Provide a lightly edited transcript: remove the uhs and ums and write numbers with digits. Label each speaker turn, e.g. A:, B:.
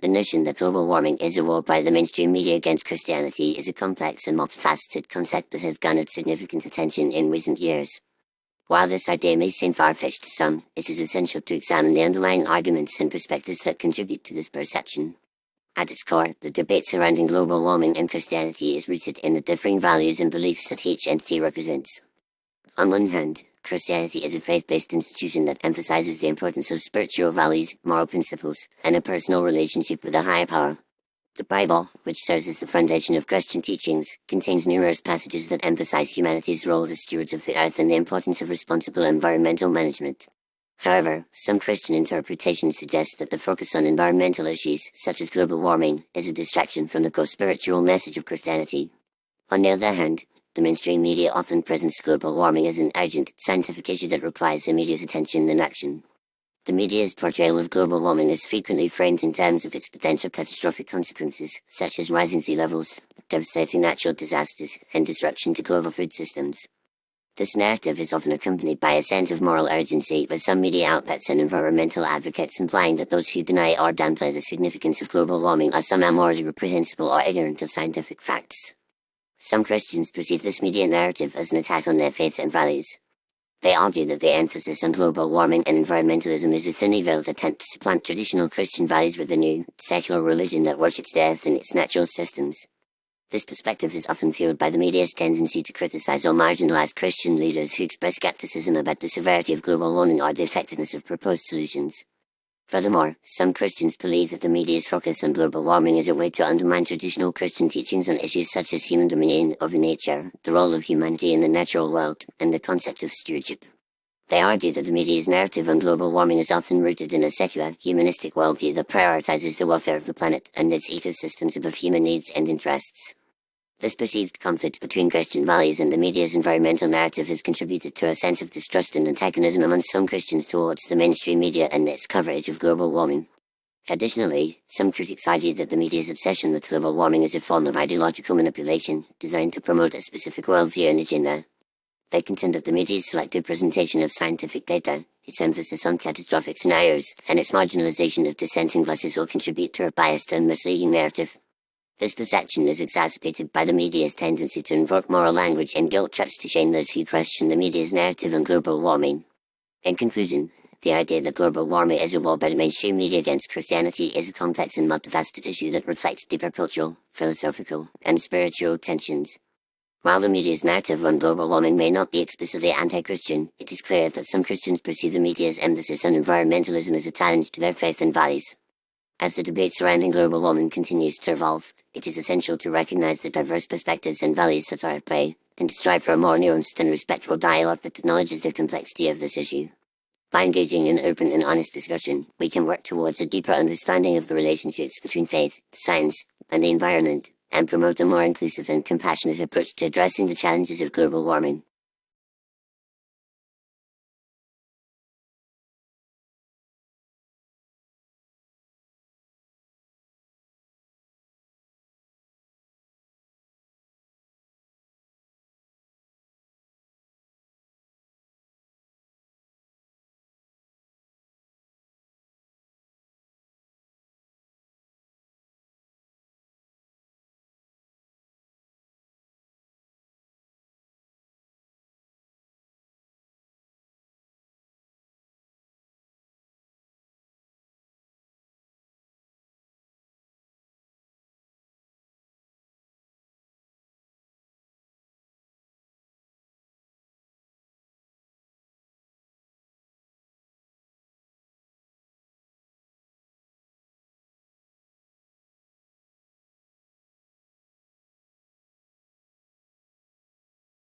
A: The notion that global warming is a war by the mainstream media against Christianity is a complex and multifaceted concept that has garnered significant attention in recent years. While this idea may seem far-fetched to some, it is essential to examine the underlying arguments and perspectives that contribute to this perception. At its core, the debate surrounding global warming and Christianity is rooted in the differing values and beliefs that each entity represents. On one hand, Christianity is a faith-based institution that emphasizes the importance of spiritual values, moral principles, and a personal relationship with a higher power. The Bible, which serves as the foundation of Christian teachings, contains numerous passages that emphasize humanity's role as stewards of the earth and the importance of responsible environmental management. However, some Christian interpretations suggest that the focus on environmental issues, such as global warming, is a distraction from the core spiritual message of Christianity. On the other hand, the mainstream media often presents global warming as an urgent, scientific issue that requires immediate attention and action. The media's portrayal of global warming is frequently framed in terms of its potential catastrophic consequences, such as rising sea levels, devastating natural disasters, and disruption to global food systems. This narrative is often accompanied by a sense of moral urgency, with some media outlets and environmental advocates implying that those who deny or downplay the significance of global warming are somehow morally reprehensible or ignorant of scientific facts. Some Christians perceive this media narrative as an attack on their faith and values. They argue that the emphasis on global warming and environmentalism is a thinly veiled attempt to supplant traditional Christian values with a new, secular religion that worships the earth and its natural systems. This perspective is often fueled by the media's tendency to criticize or marginalize Christian leaders who express skepticism about the severity of global warming or the effectiveness of proposed solutions. Furthermore, some Christians believe that the media's focus on global warming is a way to undermine traditional Christian teachings on issues such as human dominion over nature, the role of humanity in the natural world, and the concept of stewardship. They argue that the media's narrative on global warming is often rooted in a secular, humanistic worldview that prioritizes the welfare of the planet and its ecosystems above human needs and interests. This perceived conflict between Christian values and the media's environmental narrative has contributed to a sense of distrust and antagonism among some Christians towards the mainstream media and its coverage of global warming. Additionally, some critics argue that the media's obsession with global warming is a form of ideological manipulation, designed to promote a specific worldview and agenda. They contend that the media's selective presentation of scientific data, its emphasis on catastrophic scenarios, and its marginalization of dissenting voices all contribute to a biased and misleading narrative. This perception is exacerbated by the media's tendency to invoke moral language and guilt trips to shame those who question the media's narrative on global warming. In conclusion, the idea that global warming is a war by the mainstream media against Christianity is a complex and multifaceted issue that reflects deeper cultural, philosophical, and spiritual tensions. While the media's narrative on global warming may not be explicitly anti-Christian, it is clear that some Christians perceive the media's emphasis on environmentalism as a challenge to their faith and values. As the debate surrounding global warming continues to evolve, it is essential to recognize the diverse perspectives and values that are at play, and to strive for a more nuanced and respectful dialogue that acknowledges the complexity of this issue. By engaging in open and honest discussion, we can work towards a deeper understanding of the relationships between faith, science, and the environment, and promote a more inclusive and compassionate approach to addressing the challenges of global warming.